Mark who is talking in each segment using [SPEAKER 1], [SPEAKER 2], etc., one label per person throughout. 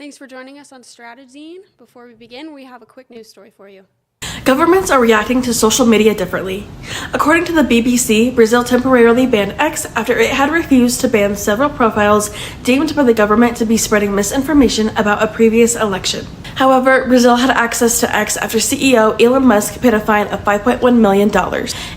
[SPEAKER 1] Thanks for joining us on Stratezine. Before we begin, we have a quick news story for you.
[SPEAKER 2] Governments are reacting to social media differently. According to the BBC, Brazil temporarily banned X after it had refused to ban several profiles deemed by the government to be spreading misinformation about a previous election. However, Brazil had access to X after CEO Elon Musk paid a fine of $5.1 million.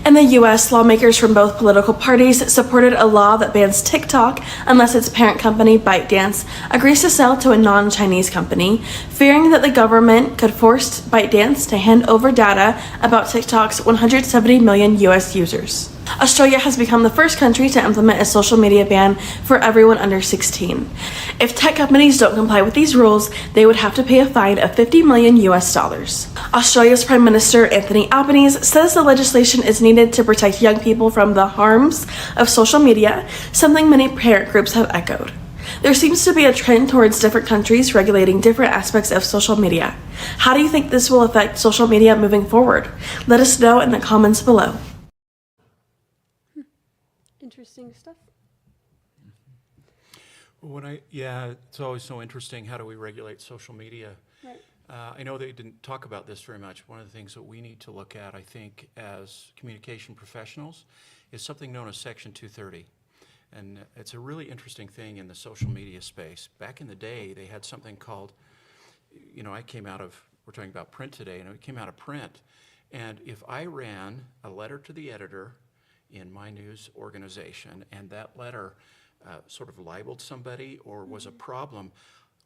[SPEAKER 2] In the US, lawmakers from both political parties supported a law that bans TikTok unless its parent company, ByteDance, agrees to sell to a non-Chinese company, fearing that the government could force ByteDance to hand over data about TikTok's 170 million US users. Australia has become the first country to implement a social media ban for everyone under 16. If tech companies don't comply with these rules, they would have to pay a fine of 50 million US dollars. Australia's Prime Minister Anthony Albanese says the legislation is needed to protect young people from the harms of social media, something many parent groups have echoed. There seems to be a trend towards different countries regulating different aspects of social media. How do you think this will affect social media moving forward? Let us know in the comments below.
[SPEAKER 1] Interesting stuff.
[SPEAKER 3] Well, it's always so interesting. How do we regulate social media?
[SPEAKER 1] Right.
[SPEAKER 3] I know they didn't talk about this very much. One of the things that we need to look at, I think, as communication professionals, is something known as Section 230. And it's a really interesting thing in the social media space. Back in the day, they had something called, we're talking about print today, and it came out of print. And if I ran a letter to the editor in my news organization, and that letter sort of libeled somebody or was a problem,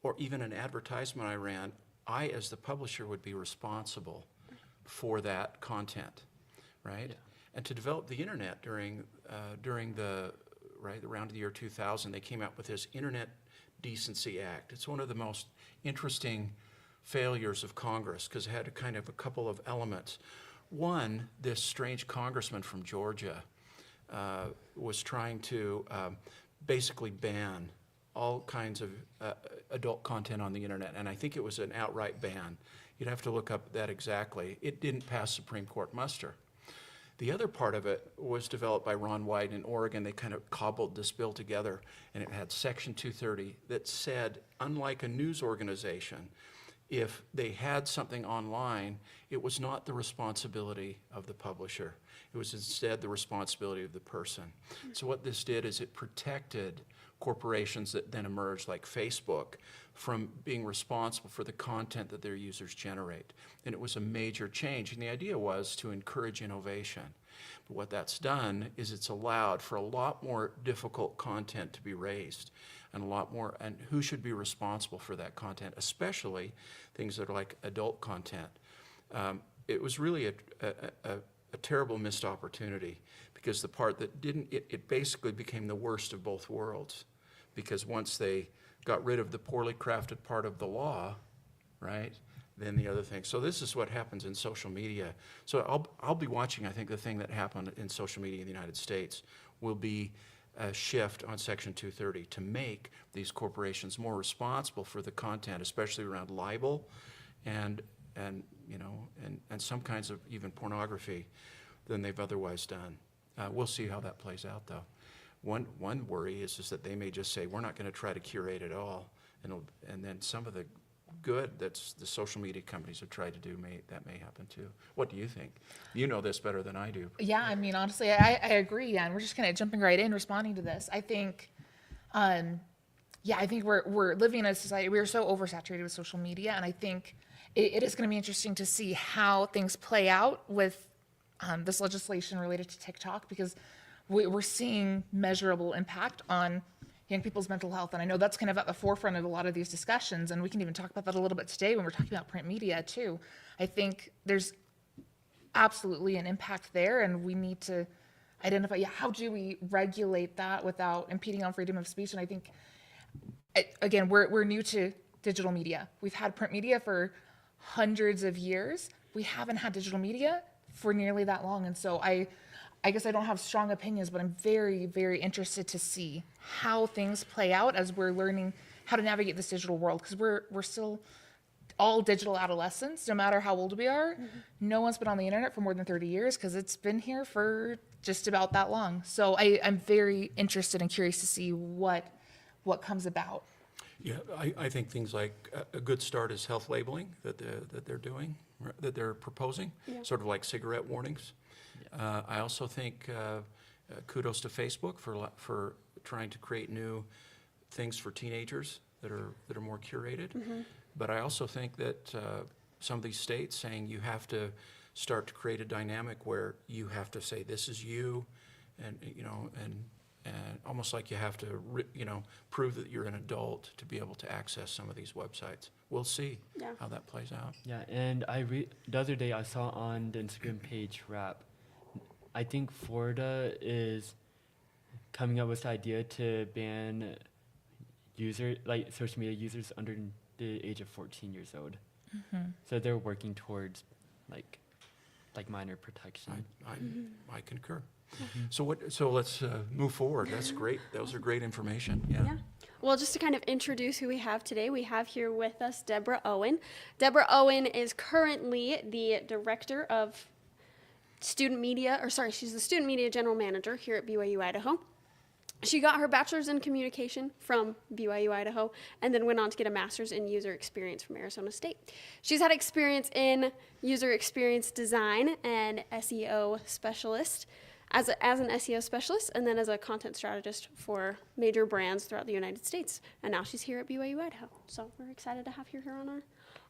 [SPEAKER 3] or even an advertisement I ran, I, as the publisher, would be responsible for that content, right? Yeah. And to develop the internet during around the year 2000, they came out with this Internet Decency Act. It's one of the most interesting failures of Congress because it had a couple of elements. One, this strange congressman from Georgia was trying to basically ban all kinds of adult content on the internet, and I think it was an outright ban. You'd have to look up that exactly. It didn't pass Supreme Court muster. The other part of it was developed by Ron Wyden in Oregon. They kind of cobbled this bill together, and it had Section 230 that said, unlike a news organization, if they had something online, it was not the responsibility of the publisher. It was instead the responsibility of the person. So what this did is it protected corporations that then emerged, like Facebook, from being responsible for the content that their users generate. And it was a major change. And the idea was to encourage innovation. But what that's done is it's allowed for a lot more difficult content to be raised, and a lot more, and who should be responsible for that content, especially things that are like adult content. It was really a terrible missed opportunity, because the part that didn't, it basically became the worst of both worlds, because once they got rid of the poorly crafted part of the law, right, then the other thing. So this is what happens in social media. So I'll be watching. I think the thing that happened in social media in the United States will be a shift on Section 230 to make these corporations more responsible for the content, especially around libel and some kinds of even pornography, than they've otherwise done. We'll see how that plays out, though. One worry is that they may just say, we're not going to try to curate it all, and then some of the good that the social media companies have tried to do may happen too. What do you think? You know this better than I do.
[SPEAKER 4] Yeah, I mean, honestly, I agree, and we're just kind of jumping right in, responding to this. I think, I think we're living in a society, we're so oversaturated with social media, and I think it is going to be interesting to see how things play out with this legislation related to TikTok, because we're seeing measurable impact on young people's mental health. And I know that's kind of at the forefront of a lot of these discussions, and we can even talk about that a little bit today when we're talking about print media too. I think there's absolutely an impact there, and we need to identify, how do we regulate that without impeding on freedom of speech? And I think, again, we're new to digital media. We've had print media for hundreds of years. We haven't had digital media for nearly that long. And so I guess I don't have strong opinions, but I'm very, very interested to see how things play out as we're learning how to navigate this digital world, because we're still all digital adolescents, no matter how old we are. Mm-hmm. No one's been on the internet for more than 30 years because it's been here for just about that long. So I'm very interested and curious to see what comes about.
[SPEAKER 3] Yeah, I think things like a good start is health labeling that they're doing, that they're proposing,
[SPEAKER 1] Yeah.
[SPEAKER 3] sort of like cigarette warnings. I also think kudos to Facebook for trying to create new things for teenagers that are more curated. But I also think that some of these states saying you have to start to create a dynamic where you have to say this is you, and almost like you have to prove that you're an adult to be able to access some of these websites. We'll see
[SPEAKER 1] Yeah.
[SPEAKER 3] how that plays out.
[SPEAKER 5] Yeah, and the other day I saw on the Instagram page Wrap, I think Florida is coming up with the idea to ban social media users under the age of 14 years old. So they're working towards like minor protection.
[SPEAKER 3] I concur. So let's move forward. That's great. Those are great information. Yeah.
[SPEAKER 1] Yeah. Well, just to kind of introduce who we have today, we have here with us Deborah Owen. Deborah Owen is currently the director of student media, she's the student media general manager here at BYU Idaho. She got her bachelor's in communication from BYU Idaho and then went on to get a master's in user experience from Arizona State. She's had experience in user experience design and SEO specialist, as an SEO specialist, and then as a content strategist for major brands throughout the United States. And now she's here at BYU Idaho. So we're excited to have her here on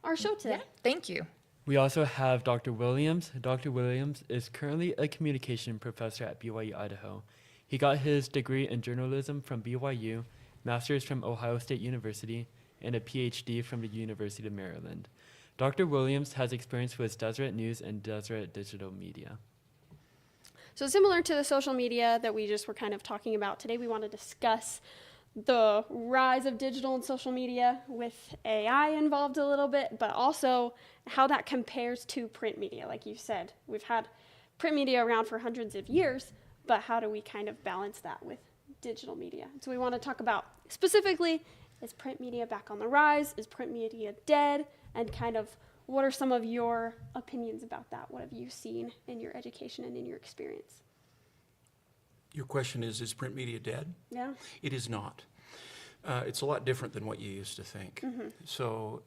[SPEAKER 1] our show today.
[SPEAKER 4] Yeah, thank you.
[SPEAKER 5] We also have Dr. Williams. Dr. Williams is currently a communication professor at BYU Idaho. He got his degree in journalism from BYU, master's from Ohio State University, and a PhD from the University of Maryland. Dr. Williams has experience with Deseret News and Deseret Digital Media.
[SPEAKER 1] So similar to the social media that we just were kind of talking about today, we want to discuss the rise of digital and social media with AI involved a little bit, but also how that compares to print media. Like you said, we've had print media around for hundreds of years, but how do we kind of balance that with digital media? So we want to talk about specifically, is print media back on the rise? Is print media dead? And kind of what are some of your opinions about that? What have you seen in your education and in your experience?
[SPEAKER 3] Your question is print media dead?
[SPEAKER 1] Yeah.
[SPEAKER 3] It is not. It's a lot different than what you used to think. So,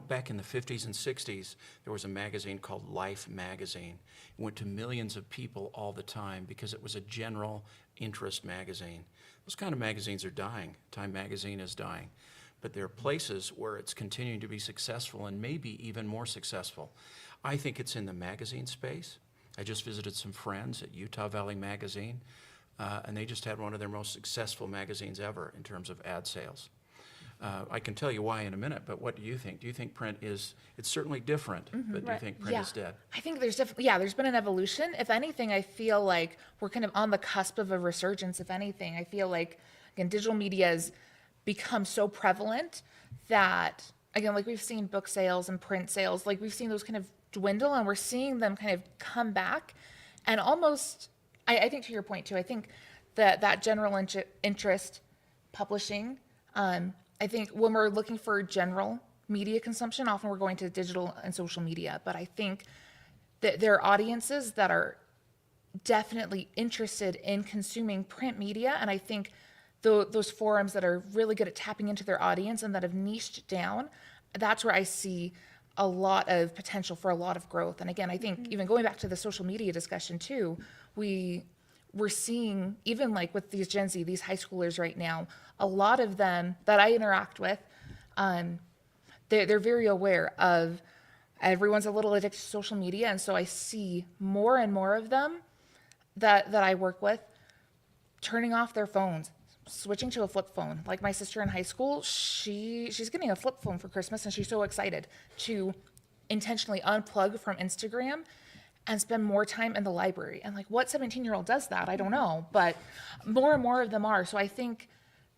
[SPEAKER 3] back in the 50s and 60s, there was a magazine called Life magazine. It went to millions of people all the time because it was a general interest magazine. Those kind of magazines are dying. Time magazine is dying. But there are places where it's continuing to be successful and maybe even more successful. I think it's in the magazine space. I just visited some friends at Utah Valley Magazine, and they just had one of their most successful magazines ever in terms of ad sales. I can tell you why in a minute, but what do you think? Do you think print it's certainly different, but do you think print is dead?
[SPEAKER 4] I think there's there's been an evolution. If anything, I feel like we're kind of on the cusp of a resurgence. If anything, I feel like, again, digital media has become so prevalent that, again, like we've seen book sales and print sales, like we've seen those kind of dwindle, and we're seeing them kind of come back. And almost, I think to your point too, I think that general interest publishing, I think when we're looking for general media consumption, often we're going to digital and social media. But I think that there are audiences that are definitely interested in consuming print media. And I think those forums that are really good at tapping into their audience and that have niched down, that's where I see a lot of potential for a lot of growth. And again, I think even going back to the social media discussion too, we're seeing, even like with these Gen Z, these high schoolers right now, a lot of them that I interact with, they're very aware of everyone's a little addicted to social media. And so I see more and more of them that I work with turning off their phones, switching to a flip phone. Like my sister in high school, she's getting a flip phone for Christmas, and she's so excited to intentionally unplug from Instagram and spend more time in the library. And like, what 17-year-old does that? I don't know, but more and more of them are. So I think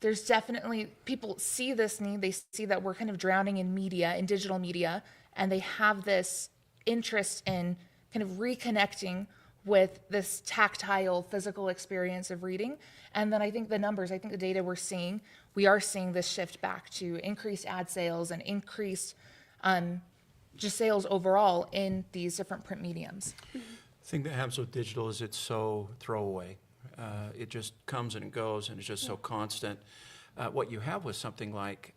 [SPEAKER 4] there's definitely, people see this need, they see that we're kind of drowning in media, in digital media, and they have this interest in kind of reconnecting with this tactile, physical experience of reading. And then I think the numbers, I think the data we're seeing, we are seeing this shift back to increased ad sales and increased just sales overall in these different print mediums.
[SPEAKER 3] The thing that happens with digital is it's so throwaway. It just comes and it goes, and it's just so constant. What you have with something like,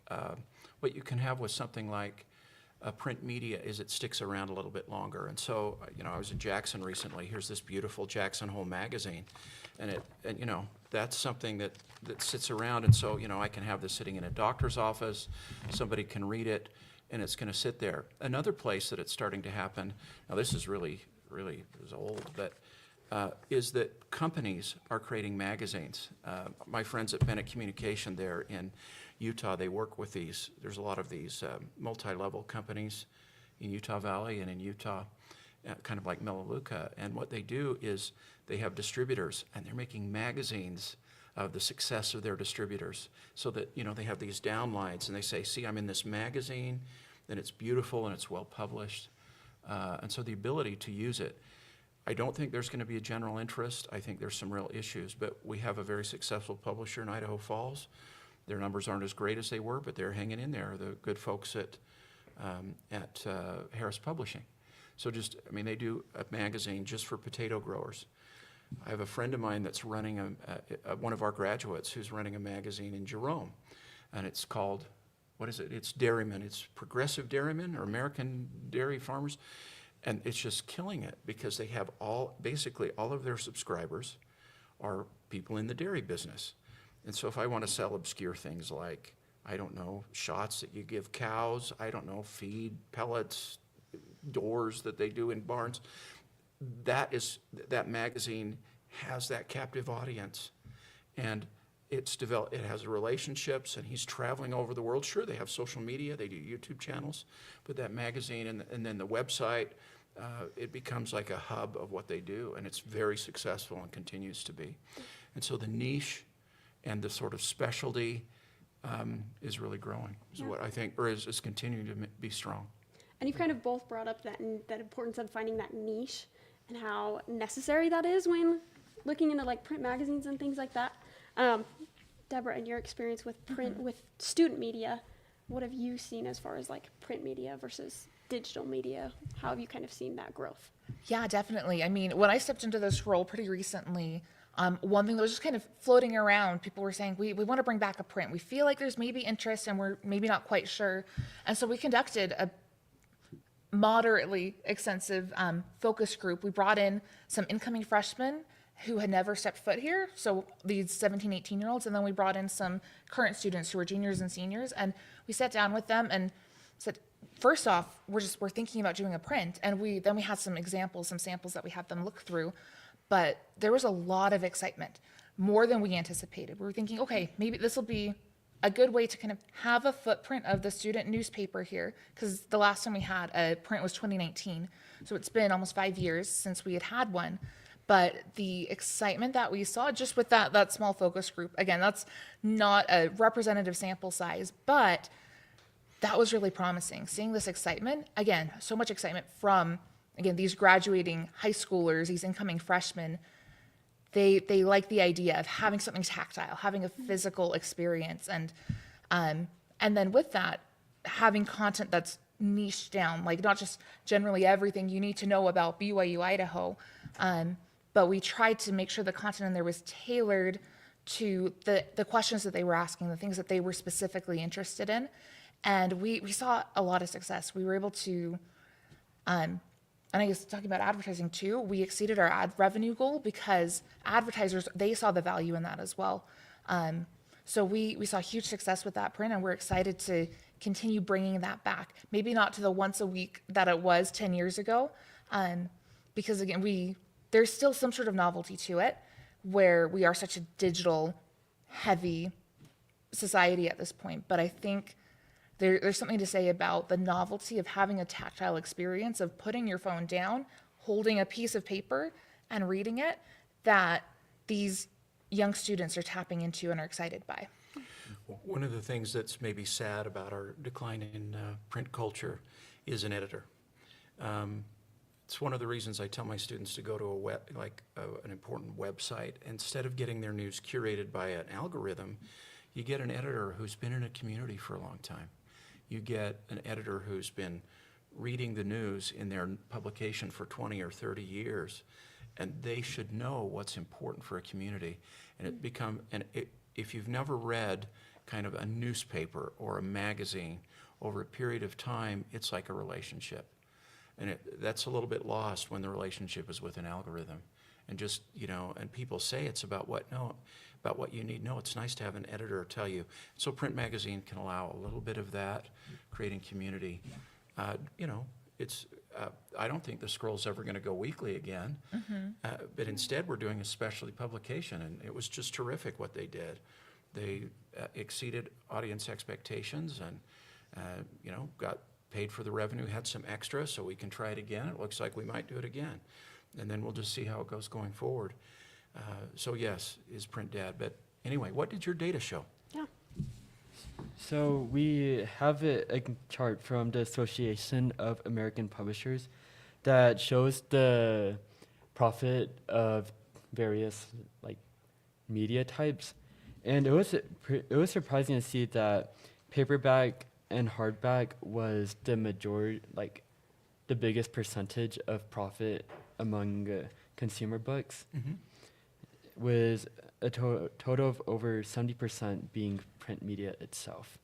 [SPEAKER 3] what you can have with something like print media is it sticks around a little bit longer. And so, I was in Jackson recently. Here's this beautiful Jackson Hole magazine, and that's something that sits around. And so, I can have this sitting in a doctor's office. Somebody can read it, and it's going to sit there. Another place that it's starting to happen. Now, this is really is old, but is that companies are creating magazines. My friends at Bennett Communication there in Utah, they work with these. There's a lot of these multi-level companies in Utah Valley and in Utah, kind of like Melaleuca. And what they do is they have distributors, and they're making magazines of the success of their distributors, so that they have these downlines, and they say, "See, I'm in this magazine, and it's beautiful and it's well published," and so the ability to use it. I don't think there's going to be a general interest. I think there's some real issues, but we have a very successful publisher in Idaho Falls. Their numbers aren't as great as they were, but they're hanging in there. The good folks at Harris Publishing. So they do a magazine just for potato growers. I have a friend of mine that's running one of our graduates who's running a magazine in Jerome, and it's called, what is it? It's Dairymen. It's Progressive Dairymen or American Dairy Farmers. And it's just killing it because they have basically all of their subscribers are people in the dairy business. And so if I want to sell obscure things like, I don't know, shots that you give cows, I don't know, feed, pellets, doors that they do in barns, that magazine has that captive audience. And it has relationships, and he's traveling over the world. Sure, they have social media, they do YouTube channels, but that magazine and then the website, it becomes like a hub of what they do, and it's very successful and continues to be. And so the niche and the sort of specialty is really growing, is what I think, or is continuing to be strong.
[SPEAKER 1] And you've kind of both brought up that importance of finding that niche and how necessary that is when looking into like print magazines and things like that. Deborah, in your experience with print, with student media, what have you seen as far as like print media versus digital media? How have you kind of seen that growth?
[SPEAKER 4] Yeah, definitely. I mean, when I stepped into this role pretty recently, one thing that was just kind of floating around, people were saying, we want to bring back a print. We feel like there's maybe interest and we're maybe not quite sure. And so we conducted a moderately extensive focus group. We brought in some incoming freshmen who had never stepped foot here, so these 17, 18-year-olds, and then we brought in some current students who were juniors and seniors, and we sat down with them and said, first off, we're thinking about doing a print, and then we had some examples, some samples that we had them look through, but there was a lot of excitement, more than we anticipated. We were thinking, okay, maybe this will be a good way to kind of have a footprint of the student newspaper here, because the last time we had a print was 2019, so it's been almost 5 years since we had one. But the excitement that we saw just with that small focus group, again, that's not a representative sample size, but that was really promising. Seeing this excitement, again, so much excitement from, again, these graduating high schoolers, these incoming freshmen. They like the idea of having something tactile, having a physical experience, and then with that, having content that's niched down, like not just generally everything you need to know about BYU Idaho, but we tried to make sure the content in there was tailored to the questions that they were asking, the things that they were specifically interested in. And we saw a lot of success. We were able to, and I guess talking about advertising too, we exceeded our ad revenue goal because advertisers, they saw the value in that as well. So we saw huge success with that print, and we're excited to continue bringing that back. Maybe not to the once a week that it was 10 years ago, because again, there's still some sort of novelty to it, where we are such a digital heavy society at this point. But I think there's something to say about the novelty of having a tactile experience, of putting your phone down, holding a piece of paper and reading it, that these young students are tapping into and are excited by.
[SPEAKER 3] One of the things that's maybe sad about our decline in print culture is an editor. It's one of the reasons I tell my students to go to an important website. Instead of getting their news curated by an algorithm, you get an editor who's been in a community for a long time. You get an editor who's been reading the news in their publication for 20 or 30 years, and they should know what's important for a community. And if you've never read kind of a newspaper or a magazine, over a period of time, it's like a relationship. And that's a little bit lost when the relationship is with an algorithm. And just, and people say it's about what you need. No, it's nice to have an editor tell you. So print magazine can allow a little bit of that, creating community. I don't think the Scroll's ever going to go weekly again, but instead we're doing a specialty publication, and it was just terrific what they did. They exceeded audience expectations, and got paid for the revenue, had some extra, so we can try it again. It looks like we might do it again, and then we'll just see how it goes going forward. So yes, is print dead? But anyway, what did your data show?
[SPEAKER 1] Yeah.
[SPEAKER 5] So we have a chart from the Association of American Publishers that shows the profit of various media types, and it was surprising to see that paperback and hardback was the majority, the biggest percentage of profit among consumer books, with a total of over 70% being print media itself.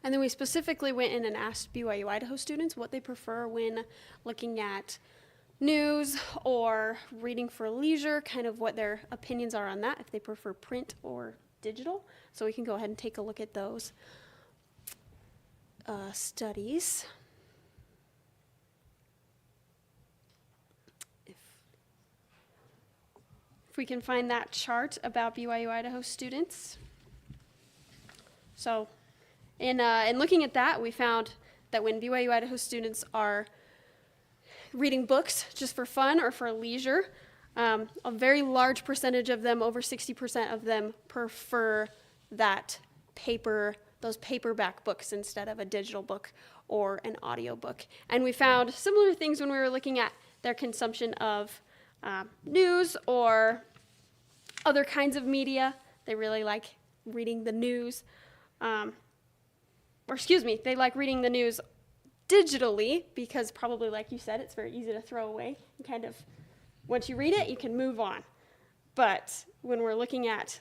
[SPEAKER 1] And then we specifically went in and asked BYU Idaho students what they prefer when looking at news or reading for leisure, kind of what their opinions are on that, if they prefer print or digital. So we can go ahead and take a look at those studies. If we can find that chart about BYU Idaho students. So in looking at that, we found that when BYU Idaho students are reading books just for fun or for leisure, a very large percentage of them, over 60% of them, prefer those paperback books instead of a digital book or an audio book. And we found similar things when we were looking at their consumption of news or other kinds of media. They really like reading the news. They like reading the news digitally because probably, like you said, it's very easy to throw away. And kind of, once you read it, you can move on. But when we're looking at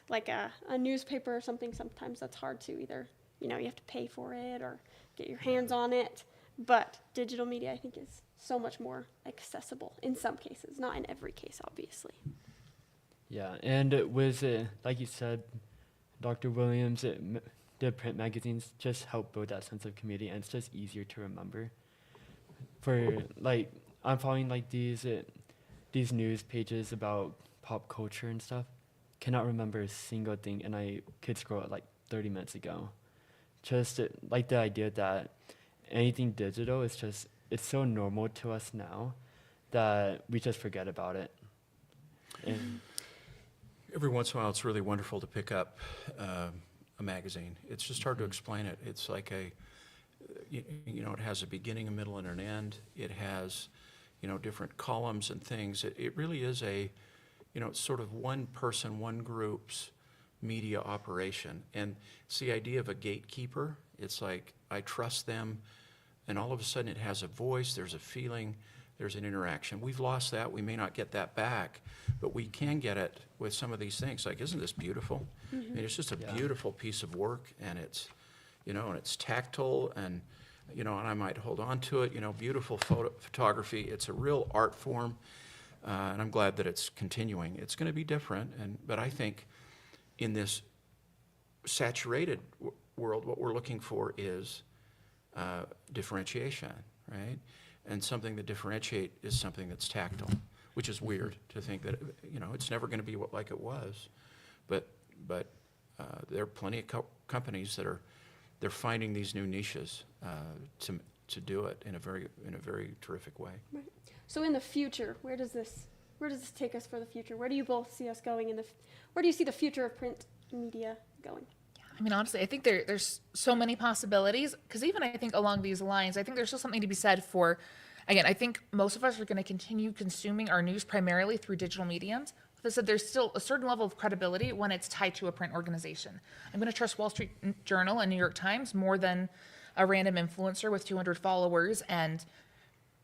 [SPEAKER 1] a newspaper or something, sometimes that's hard to either, you have to pay for it or get your hands on it. But digital media, I think, is so much more accessible in some cases, not in every case, obviously.
[SPEAKER 5] Yeah, and with like you said, Dr. Williams, the print magazines just help build that sense of community, and it's just easier to remember. I'm following these news pages about pop culture and stuff. Cannot remember a single thing, and I could scroll it 30 minutes ago. Just the idea that anything digital is it's so normal to us now that we just forget about it. And
[SPEAKER 3] Every once in a while, it's really wonderful to pick up a magazine. It's just hard to explain it. It's like it has a beginning, a middle, and an end. It has, different columns and things. It really is it's sort of one person, one group's media operation. And it's the idea of a gatekeeper. It's like, I trust them, and all of a sudden it has a voice, there's a feeling, there's an interaction. We've lost that. We may not get that back, but we can get it with some of these things. Isn't this beautiful? I mean, it's just a beautiful piece of work, and it's, and it's tactile, and, and I might hold on to it, beautiful photography. It's a real art form, and I'm glad that it's continuing. It's going to be different, but I think in this saturated world, what we're looking for is differentiation, right? And something that differentiate is something that's tactile, which is weird to think that, it's never going to be like it was. But there are plenty of companies that they're finding these new niches to do it in a very terrific way.
[SPEAKER 1] Right. So in the future, where does this take us for the future? Where do you both see us going where do you see the future of print media going?
[SPEAKER 4] I mean, honestly, I think there's so many possibilities, because even I think along these lines, I think there's still something to be said for, again, I think most of us are going to continue consuming our news primarily through digital mediums. But I said there's still a certain level of credibility when it's tied to a print organization. I'm going to trust Wall Street Journal and New York Times more than a random influencer with 200 followers and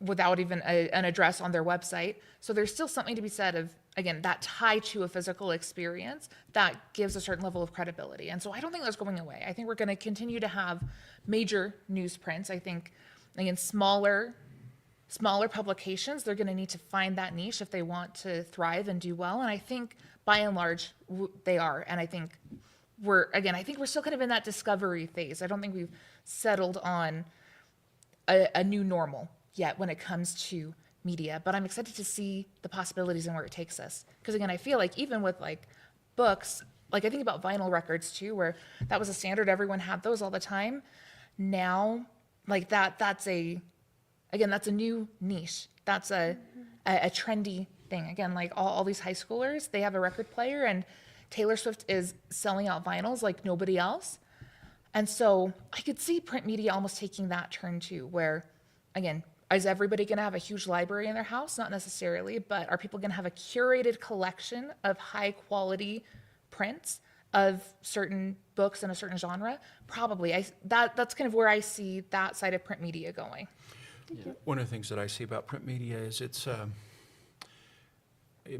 [SPEAKER 4] without even an address on their website. So there's still something to be said of, again, that tie to a physical experience that gives a certain level of credibility. And so I don't think that's going away. I think we're going to continue to have major newsprints. I think, again, smaller publications, they're going to need to find that niche if they want to thrive and do well. And I think by and large, they are. And I think I think we're still kind of in that discovery phase. I don't think we've settled on a new normal yet when it comes to media, but I'm excited to see the possibilities and where it takes us. Because again, I feel like even with like books, like I think about vinyl records too, where that was a standard, everyone had those all the time. Now, like that's a new niche. That's a trendy thing. Again, like all these high schoolers, they have a record player, and Taylor Swift is selling out vinyls like nobody else. And so I could see print media almost taking that turn too, where again, is everybody going to have a huge library in their house? Not necessarily, but are people going to have a curated collection of high quality prints of certain books in a certain genre? Probably. That's kind of where I see that side of print media going.
[SPEAKER 3] One of the things that I see about print media is it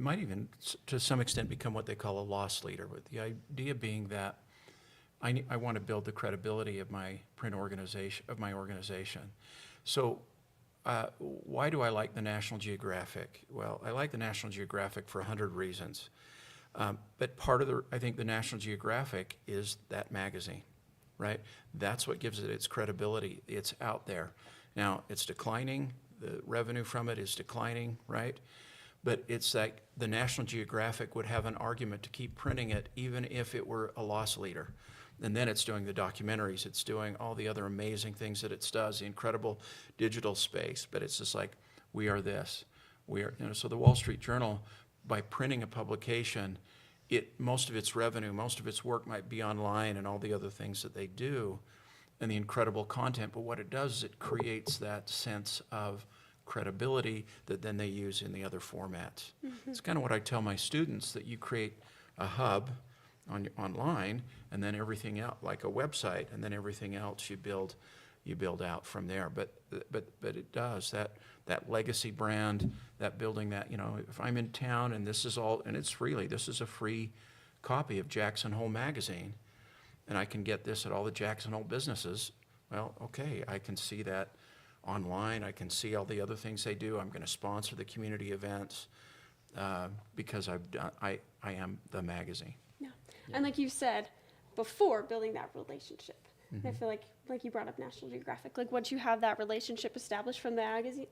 [SPEAKER 3] might even to some extent become what they call a loss leader, with the idea being that I want to build the credibility of my print organization. So why do I like the National Geographic? Well, I like the National Geographic for 100 reasons. But part of I think the National Geographic is that magazine, right? That's what gives it its credibility. It's out there. Now, it's declining. The revenue from it is declining, right? But it's like the National Geographic would have an argument to keep printing it even if it were a loss leader. And then it's doing the documentaries, it's doing all the other amazing things that it does, the incredible digital space. But it's just like, we are this. We are, so the Wall Street Journal, by printing a publication, most of its revenue, most of its work might be online and all the other things that they do and the incredible content. But what it does is it creates that sense of credibility that then they use in the other formats. Mm-hmm. It's kind of what I tell my students, that you create a hub online, and then everything else, like a website, and then everything else you build out from there. But it does that legacy brand, that building that, if I'm in town and this is a free copy of Jackson Hole magazine, and I can get this at all the Jackson Hole businesses. Well, okay, I can see that online. I can see all the other things they do. I'm going to sponsor the community events because I am the magazine.
[SPEAKER 1] Yeah. And like you said before, building that relationship. Mm-hmm. I feel like you brought up National Geographic. Like once you have that relationship established from the magazine,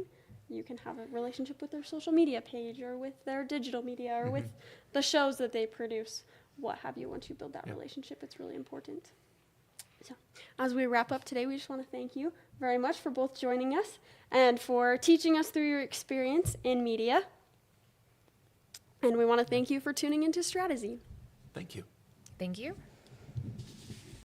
[SPEAKER 1] mm-hmm. you can have a relationship with their social media page or with their digital media or mm-hmm. with the shows that they produce, what have you. Once you build that relationship, it's really important. So as we wrap up today, we just want to thank you very much for both joining us and for teaching us through your experience in media. And we want to thank you for tuning into Stratezine.
[SPEAKER 3] Thank you.
[SPEAKER 4] Thank you.